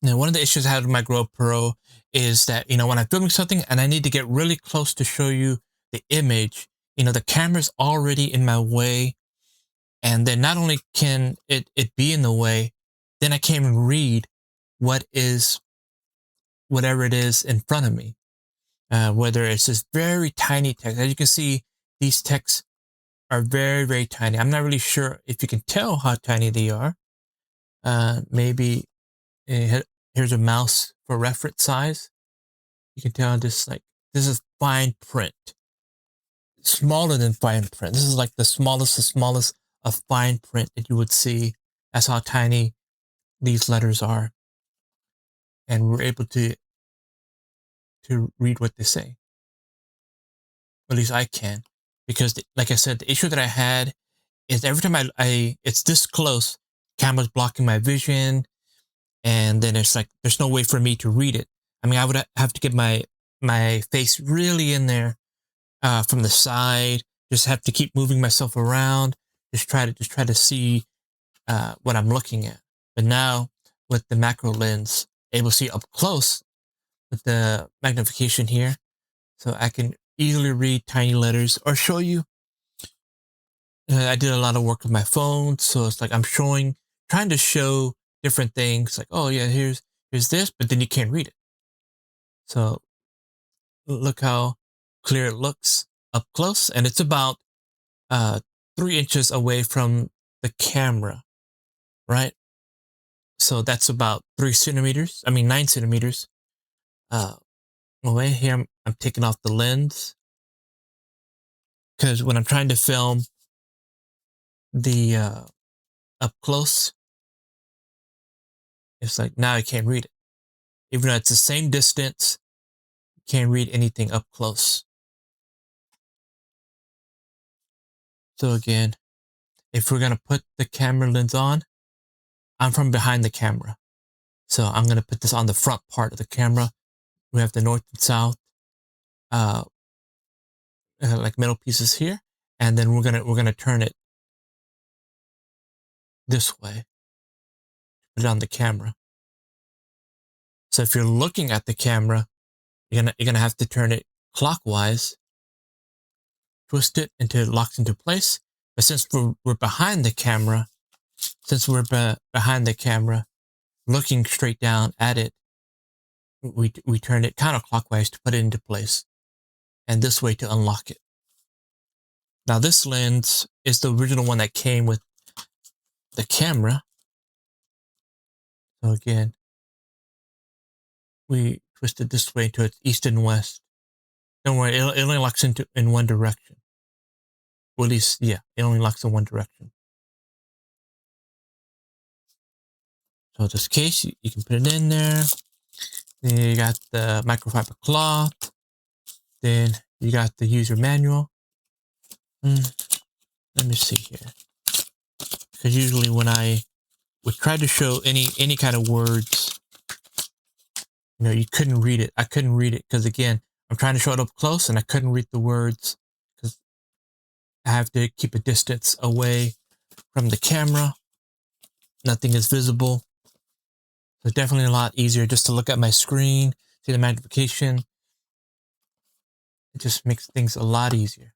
Now, one of the issues I had with my GoPro is that, when I'm filming something and I need to get really close to show you the image, the camera's already in my way. And then not only can it be in the way, then I can't even read whatever it is in front of me. Whether it's this very tiny text. As you can see, these texts are very, very tiny. I'm not really sure if you can tell how tiny they are. Maybe here's a mouse for reference size. You can tell this is fine print. Smaller than fine print. This is like the smallest of fine print that you would see. That's how tiny these letters are. And we're able to read what they say. At least I can. Because like I said, the issue that I had is every time it's this close, camera's blocking my vision. And then it's like, there's no way for me to read it. I mean, I would have to get my face really in there from the side. Just have to keep moving myself around. Just try to see what I'm looking at. But now with the macro lens, able to see up close with the magnification here, so I can easily read tiny letters or show you. I did a lot of work with my phone, so it's like I'm trying to show different things. Like, oh yeah, here's this, but then you can't read it. So look how clear it looks up close, and it's about 3 inches away from the camera, right? So that's about 9 centimeters away. Here I'm taking off the lens because when I'm trying to film the up close, it's like now I can't read it. Even though it's the same distance, you can't read anything up close. So again, if we're gonna put the camera lens on, I'm from behind the camera. So I'm gonna put this on the front part of the camera. We have the north and south, like middle pieces here, and then we're gonna turn it this way, put it on the camera. So if you're looking at the camera, you're gonna have to turn it clockwise, twist it until it locks into place. But since we're behind the camera, looking straight down at it, we turn it counterclockwise to put it into place, and this way to unlock it. Now this lens is the original one that came with the camera. So again, we twist it this way to its east and west. Don't worry, it only locks in one direction. Well, at least, yeah, it only locks in one direction. So in this case, you can put it in there. Then you got the microfiber cloth. Then you got the user manual. Let me see here. Because usually when I would try to show any kind of words, you couldn't read it. I couldn't read it because again, I'm trying to show it up close and I couldn't read the words because I have to keep a distance away from the camera. Nothing is visible. So definitely a lot easier just to look at my screen, see the magnification. It just makes things a lot easier.